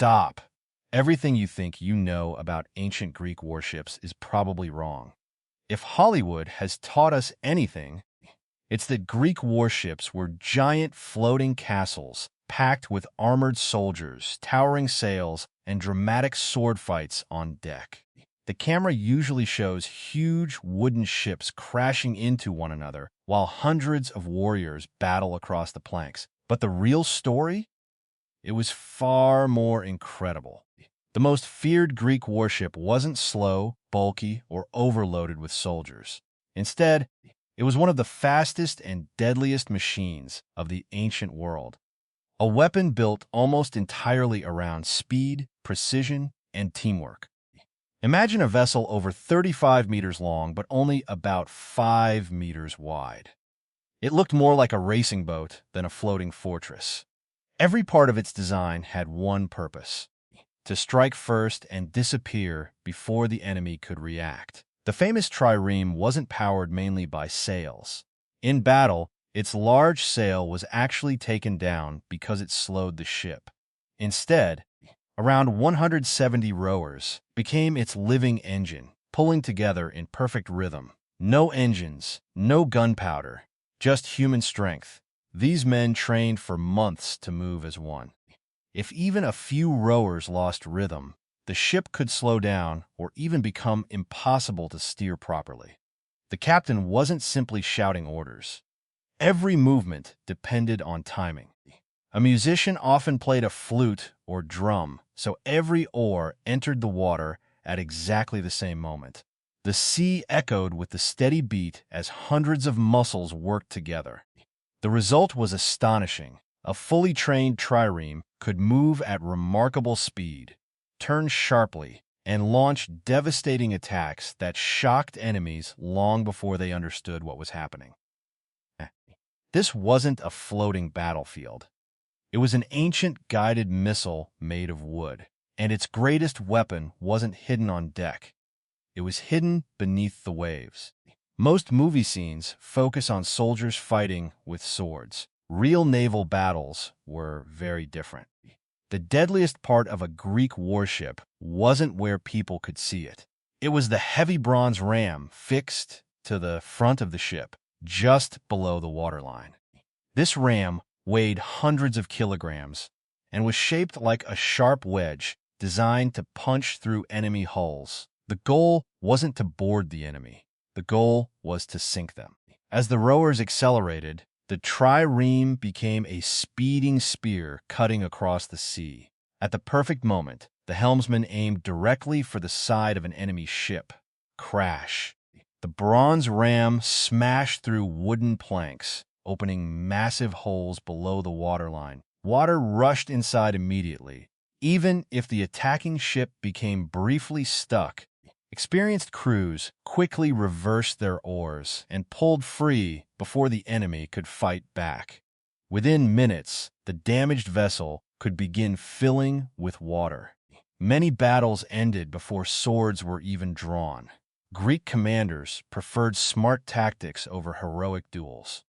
Stop. Everything you think you know about ancient Greek warships is probably wrong. If Hollywood has taught us anything, it's that Greek warships were giant floating castles packed with armored soldiers, towering sails, and dramatic sword fights on deck. The camera usually shows huge wooden ships crashing into one another while hundreds of warriors battle across the planks. But the real story? It was far more incredible. The most feared Greek warship wasn't slow, bulky, or overloaded with soldiers. Instead, it was one of the fastest and deadliest machines of the ancient world. A weapon built almost entirely around speed, precision, and teamwork. Imagine a vessel over 35 meters long but only about 5 meters wide. It looked more like a racing boat than a floating fortress. Every part of its design had one purpose: to strike first and disappear before the enemy could react. The famous Trireme wasn't powered mainly by sails. In battle, its large sail was actually taken down because it slowed the ship. Instead, around 170 rowers became its living engine, pulling together in perfect rhythm. No engines, no gunpowder, just human strength. These men trained for months to move as one. If even a few rowers lost rhythm, the ship could slow down or even become impossible to steer properly. The captain wasn't simply shouting orders. Every movement depended on timing. A musician often played a flute or drum, so every oar entered the water at exactly the same moment. The sea echoed with the steady beat as hundreds of muscles worked together. The result was astonishing. A fully trained trireme could move at remarkable speed, turn sharply, and launch devastating attacks that shocked enemies long before they understood what was happening. This wasn't a floating battlefield. It was an ancient guided missile made of wood, and its greatest weapon wasn't hidden on deck. It was hidden beneath the waves. Most movie scenes focus on soldiers fighting with swords. Real naval battles were very different. The deadliest part of a Greek warship wasn't where people could see it. It was the heavy bronze ram fixed to the front of the ship, just below the waterline. This ram weighed hundreds of kilograms and was shaped like a sharp wedge designed to punch through enemy hulls. The goal wasn't to board the enemy. The goal was to sink them. As the rowers accelerated, the trireme became a speeding spear cutting across the sea. At the perfect moment, the helmsman aimed directly for the side of an enemy ship. Crash. The bronze ram smashed through wooden planks, opening massive holes below the waterline. Water rushed inside immediately. Even if the attacking ship became briefly stuck, experienced crews quickly reversed their oars and pulled free before the enemy could fight back. Within minutes, the damaged vessel could begin filling with water. Many battles ended before swords were even drawn. Greek commanders preferred smart tactics over heroic duels.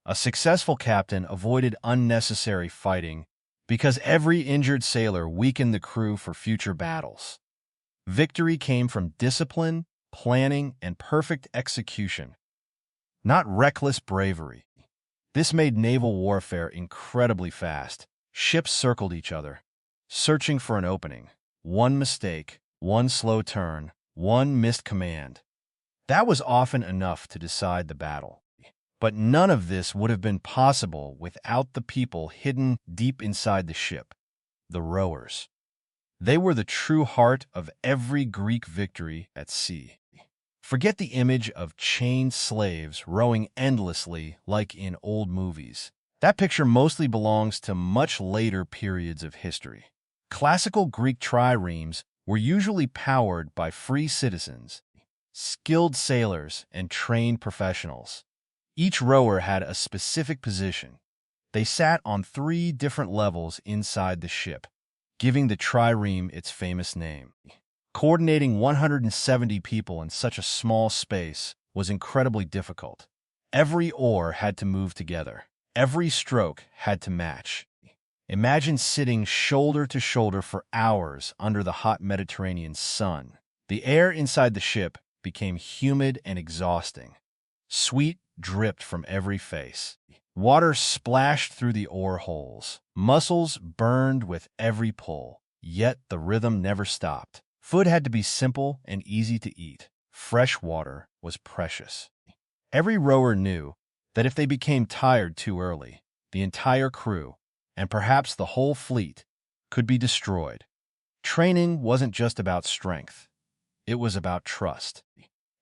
A successful captain avoided unnecessary fighting because every injured sailor weakened the crew for future battles. Victory came from discipline, planning, and perfect execution, not reckless bravery. This made naval warfare incredibly fast. Ships circled each other, searching for an opening. One mistake, one slow turn, one missed command. That was often enough to decide the battle. But none of this would have been possible without the people hidden deep inside the ship, the rowers. They were the true heart of every Greek victory at sea. Forget the image of chained slaves rowing endlessly like in old movies. That picture mostly belongs to much later periods of history. Classical Greek triremes were usually powered by free citizens, skilled sailors, and trained professionals. Each rower had a specific position. They sat on 3 different levels inside the ship, giving the trireme its famous name. Coordinating 170 people in such a small space was incredibly difficult. Every oar had to move together. Every stroke had to match. Imagine sitting shoulder to shoulder for hours under the hot Mediterranean sun. The air inside the ship became humid and exhausting. Sweat dripped from every face. Water splashed through the oar holes. Muscles burned with every pull. Yet the rhythm never stopped. Food had to be simple and easy to eat. Fresh water was precious. Every rower knew that if they became tired too early, the entire crew, and perhaps the whole fleet, could be destroyed. Training wasn't just about strength. It was about trust.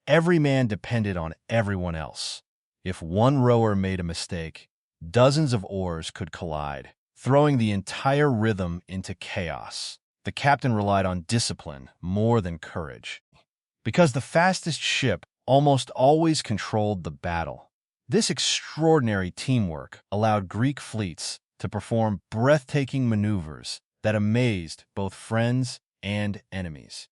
Every man depended on everyone else. If one rower made a mistake, dozens of oars could collide, throwing the entire rhythm into chaos. The captain relied on discipline more than courage. Because the fastest ship almost always controlled the battle. This extraordinary teamwork allowed Greek fleets to perform breathtaking maneuvers that amazed both friends and enemies.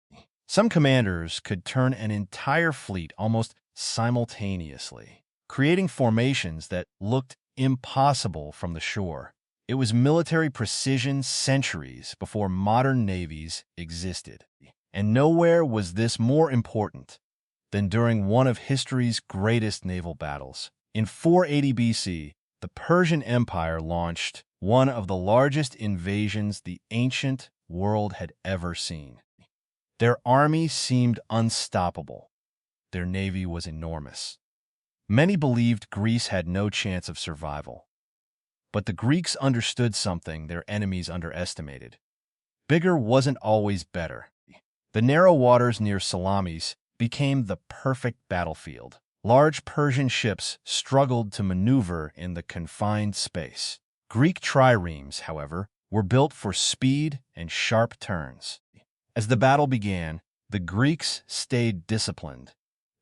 Some commanders could turn an entire fleet almost simultaneously, creating formations that looked impossible from the shore. It was military precision centuries before modern navies existed. And nowhere was this more important than during one of history's greatest naval battles. In 480 BC, the Persian Empire launched one of the largest invasions the ancient world had ever seen. Their army seemed unstoppable. Their navy was enormous. Many believed Greece had no chance of survival. But the Greeks understood something their enemies underestimated. Bigger wasn't always better. The narrow waters near Salamis became the perfect battlefield. Large Persian ships struggled to maneuver in the confined space. Greek triremes, however, were built for speed and sharp turns. As the battle began, the Greeks stayed disciplined.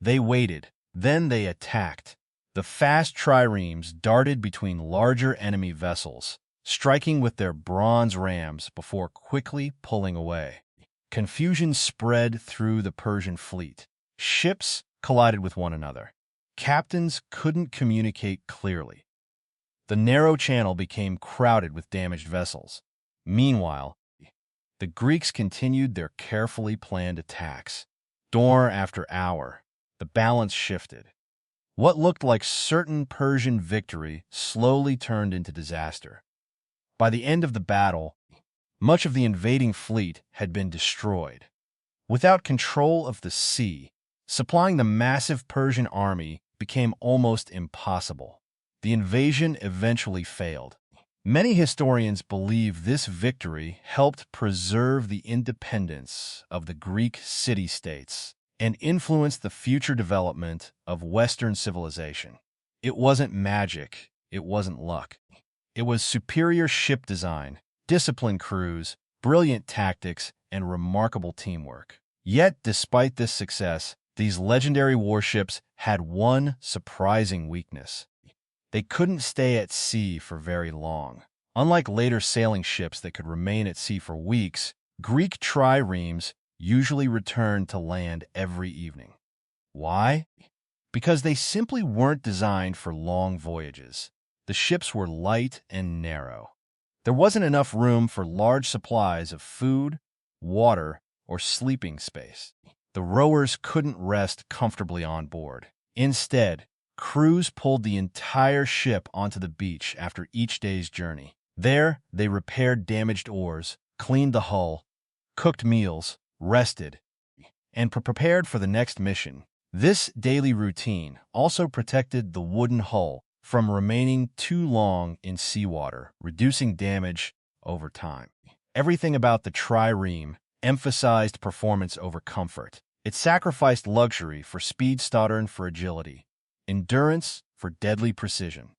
They waited, then they attacked. The fast triremes darted between larger enemy vessels, striking with their bronze rams before quickly pulling away. Confusion spread through the Persian fleet. Ships collided with one another. Captains couldn't communicate clearly. The narrow channel became crowded with damaged vessels. Meanwhile, the Greeks continued their carefully planned attacks. Hour after hour, the balance shifted. What looked like certain Persian victory slowly turned into disaster. By the end of the battle, much of the invading fleet had been destroyed. Without control of the sea, supplying the massive Persian army became almost impossible. The invasion eventually failed. Many historians believe this victory helped preserve the independence of the Greek city-states and influenced the future development of Western civilization. It wasn't magic, it wasn't luck. It was superior ship design, disciplined crews, brilliant tactics, and remarkable teamwork. Yet, despite this success, these legendary warships had one surprising weakness. They couldn't stay at sea for very long. Unlike later sailing ships that could remain at sea for weeks, Greek triremes usually returned to land every evening. Why? Because they simply weren't designed for long voyages. The ships were light and narrow. There wasn't enough room for large supplies of food, water, or sleeping space. The rowers couldn't rest comfortably on board. Instead, crews pulled the entire ship onto the beach after each day's journey. There, they repaired damaged oars, cleaned the hull, cooked meals, rested, and prepared for the next mission. This daily routine also protected the wooden hull from remaining too long in seawater, reducing damage over time. Everything about the trireme emphasized performance over comfort. It sacrificed luxury for speed, stutter, and for agility, endurance for deadly precision.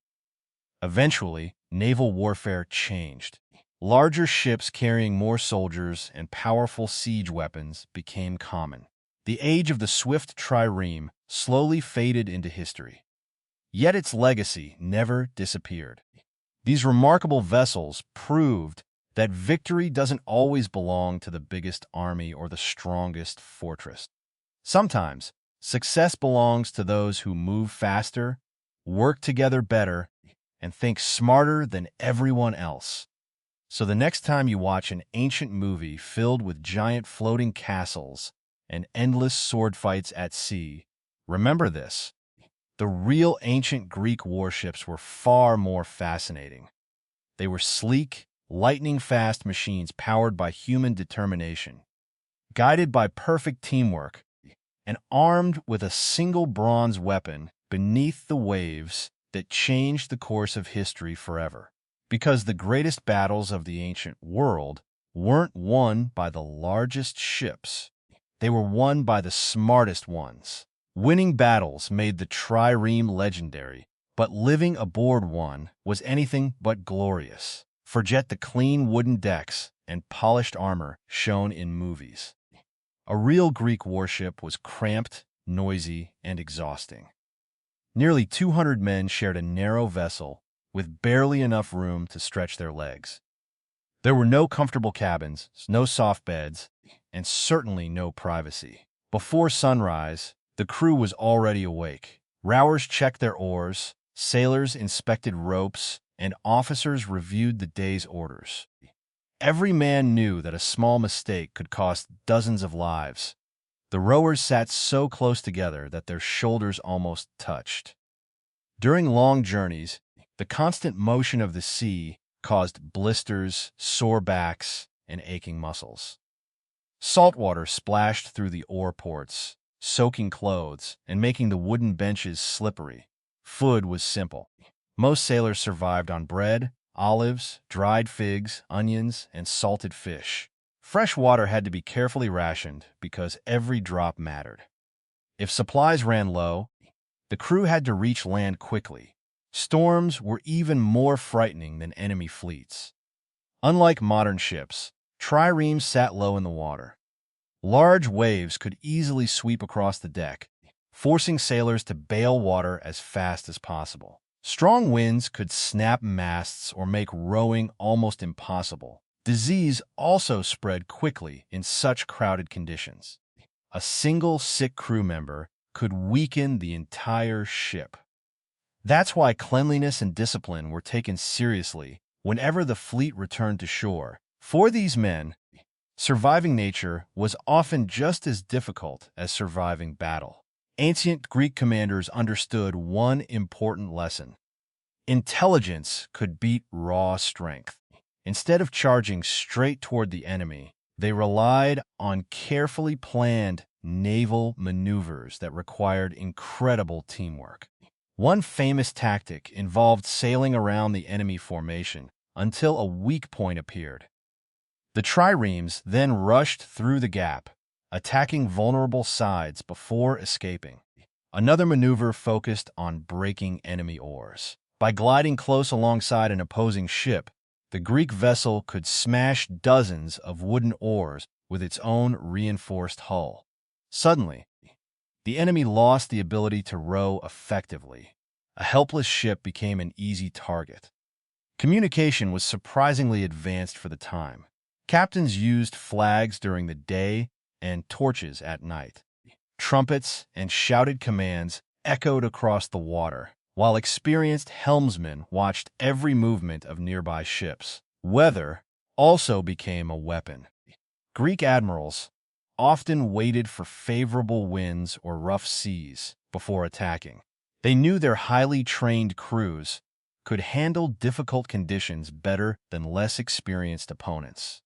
Eventually, naval warfare changed. Larger ships carrying more soldiers and powerful siege weapons became common. The age of the swift trireme slowly faded into history. Yet its legacy never disappeared. These remarkable vessels proved that victory doesn't always belong to the biggest army or the strongest fortress. Sometimes, success belongs to those who move faster, work together better, and think smarter than everyone else. So the next time you watch an ancient movie filled with giant floating castles and endless sword fights at sea, remember this. The real ancient Greek warships were far more fascinating. They were sleek, lightning-fast machines powered by human determination, guided by perfect teamwork, and armed with a single bronze weapon beneath the waves that changed the course of history forever. Because the greatest battles of the ancient world weren't won by the largest ships. They were won by the smartest ones. Winning battles made the Trireme legendary, but living aboard one was anything but glorious. Forget the clean wooden decks and polished armor shown in movies. A real Greek warship was cramped, noisy, and exhausting. Nearly 200 men shared a narrow vessel with barely enough room to stretch their legs. There were no comfortable cabins, no soft beds, and certainly no privacy. Before sunrise, the crew was already awake. Rowers checked their oars, sailors inspected ropes, and officers reviewed the day's orders. Every man knew that a small mistake could cost dozens of lives. The rowers sat so close together that their shoulders almost touched. During long journeys, the constant motion of the sea caused blisters, sore backs, and aching muscles. Salt water splashed through the oar ports, soaking clothes and making the wooden benches slippery. Food was simple. Most sailors survived on bread, olives, dried figs, onions, and salted fish. Fresh water had to be carefully rationed because every drop mattered. If supplies ran low, the crew had to reach land quickly. Storms were even more frightening than enemy fleets. Unlike modern ships, triremes sat low in the water. Large waves could easily sweep across the deck, forcing sailors to bail water as fast as possible. Strong winds could snap masts or make rowing almost impossible. Disease also spread quickly in such crowded conditions. A single sick crew member could weaken the entire ship. That's why cleanliness and discipline were taken seriously whenever the fleet returned to shore. For these men, surviving nature was often just as difficult as surviving battle. Ancient Greek commanders understood one important lesson. Intelligence could beat raw strength. Instead of charging straight toward the enemy, they relied on carefully planned naval maneuvers that required incredible teamwork. One famous tactic involved sailing around the enemy formation until a weak point appeared. The triremes then rushed through the gap, attacking vulnerable sides before escaping. Another maneuver focused on breaking enemy oars. By gliding close alongside an opposing ship, the Greek vessel could smash dozens of wooden oars with its own reinforced hull. Suddenly, the enemy lost the ability to row effectively. A helpless ship became an easy target. Communication was surprisingly advanced for the time. Captains used flags during the day and torches at night. Trumpets and shouted commands echoed across the water, while experienced helmsmen watched every movement of nearby ships. Weather also became a weapon. Greek admirals often waited for favorable winds or rough seas before attacking. They knew their highly trained crews could handle difficult conditions better than less experienced opponents.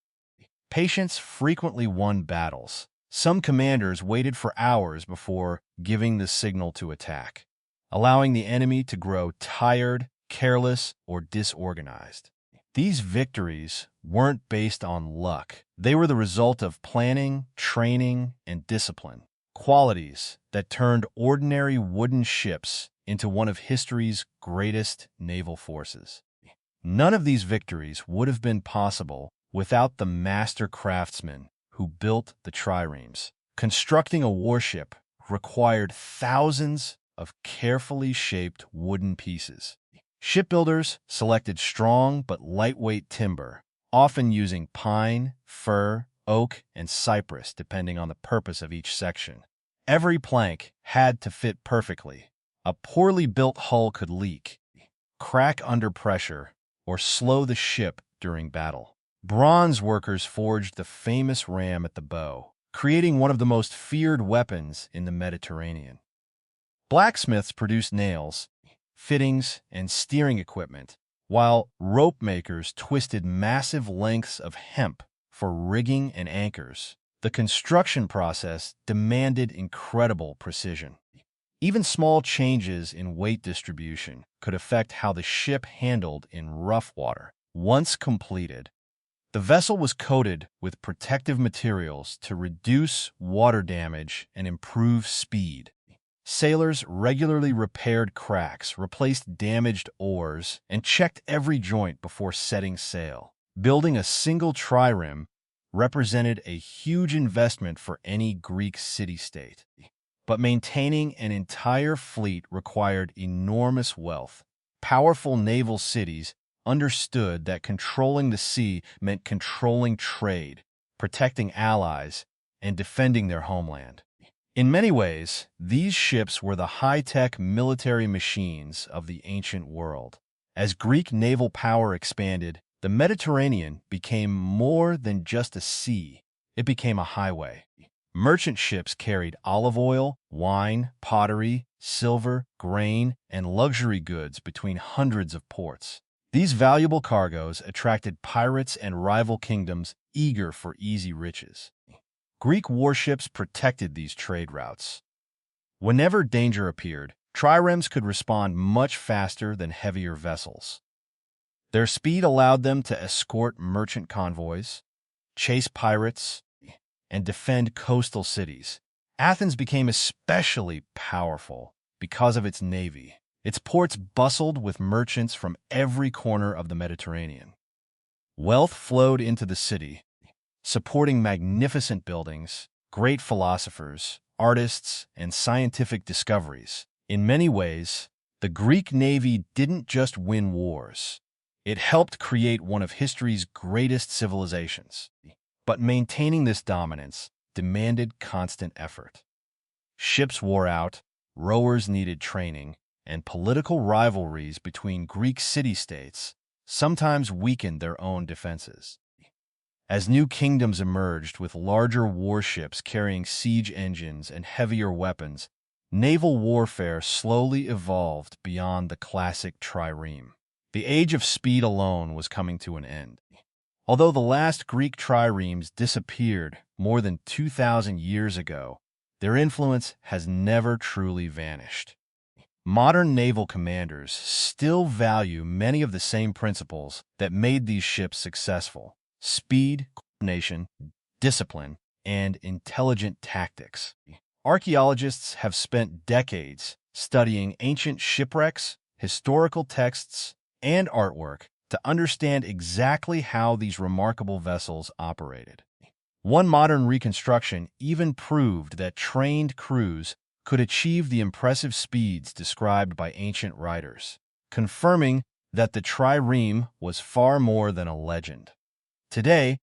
Patience frequently won battles. Some commanders waited for hours before giving the signal to attack, allowing the enemy to grow tired, careless, or disorganized. These victories weren't based on luck. They were the result of planning, training, and discipline, qualities that turned ordinary wooden ships into one of history's greatest naval forces. None of these victories would have been possible without the master craftsmen who built the triremes. Constructing a warship required thousands of carefully shaped wooden pieces. Shipbuilders selected strong but lightweight timber, often using pine, fir, oak, and cypress depending on the purpose of each section. Every plank had to fit perfectly. A poorly built hull could leak, crack under pressure, or slow the ship during battle. Bronze workers forged the famous ram at the bow, creating one of the most feared weapons in the Mediterranean. Blacksmiths produced nails, fittings, and steering equipment, while rope makers twisted massive lengths of hemp for rigging and anchors. The construction process demanded incredible precision. Even small changes in weight distribution could affect how the ship handled in rough water. Once completed, the vessel was coated with protective materials to reduce water damage and improve speed. Sailors regularly repaired cracks, replaced damaged oars, and checked every joint before setting sail. Building a single trireme represented a huge investment for any Greek city-state. But maintaining an entire fleet required enormous wealth. Powerful naval cities understood that controlling the sea meant controlling trade, protecting allies, and defending their homeland. In many ways, these ships were the high-tech military machines of the ancient world. As Greek naval power expanded, the Mediterranean became more than just a sea. It became a highway. Merchant ships carried olive oil, wine, pottery, silver, grain, and luxury goods between hundreds of ports. These valuable cargoes attracted pirates and rival kingdoms eager for easy riches. Greek warships protected these trade routes. Whenever danger appeared, triremes could respond much faster than heavier vessels. Their speed allowed them to escort merchant convoys, chase pirates, and defend coastal cities. Athens became especially powerful because of its navy. Its ports bustled with merchants from every corner of the Mediterranean. Wealth flowed into the city, supporting magnificent buildings, great philosophers, artists, and scientific discoveries. In many ways, the Greek navy didn't just win wars. It helped create one of history's greatest civilizations. But maintaining this dominance demanded constant effort. Ships wore out, rowers needed training, and political rivalries between Greek city-states sometimes weakened their own defenses. As new kingdoms emerged with larger warships carrying siege engines and heavier weapons, naval warfare slowly evolved beyond the classic trireme. The age of speed alone was coming to an end. Although the last Greek triremes disappeared more than 2,000 years ago, their influence has never truly vanished. Modern naval commanders still value many of the same principles that made these ships successful: speed, coordination, discipline, and intelligent tactics. Archaeologists have spent decades studying ancient shipwrecks, historical texts, and artwork to understand exactly how these remarkable vessels operated. One modern reconstruction even proved that trained crews could achieve the impressive speeds described by ancient writers, confirming that the trireme was far more than a legend. Today,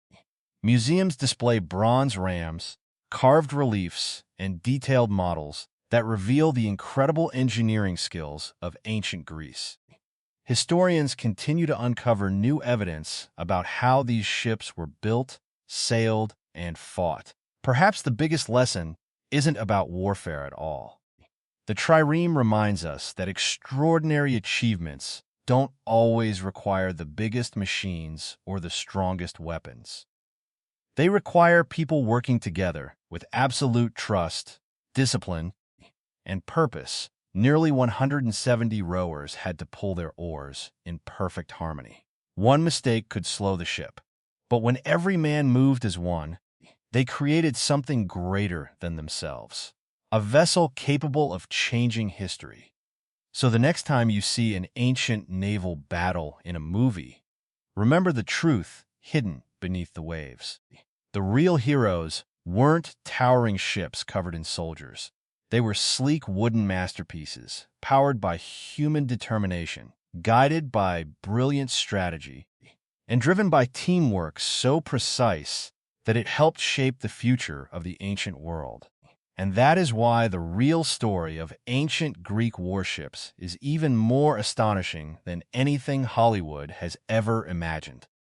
museums display bronze rams, carved reliefs, and detailed models that reveal the incredible engineering skills of ancient Greece. Historians continue to uncover new evidence about how these ships were built, sailed, and fought. Perhaps the biggest lesson isn't about warfare at all. The trireme reminds us that extraordinary achievements don't always require the biggest machines or the strongest weapons. They require people working together with absolute trust, discipline, and purpose. Nearly 170 rowers had to pull their oars in perfect harmony. One mistake could slow the ship, but when every man moved as one, they created something greater than themselves, a vessel capable of changing history. So the next time you see an ancient naval battle in a movie, remember the truth hidden beneath the waves. The real heroes weren't towering ships covered in soldiers. They were sleek wooden masterpieces, powered by human determination, guided by brilliant strategy, and driven by teamwork so precise that it helped shape the future of the ancient world. And that is why the real story of ancient Greek warships is even more astonishing than anything Hollywood has ever imagined.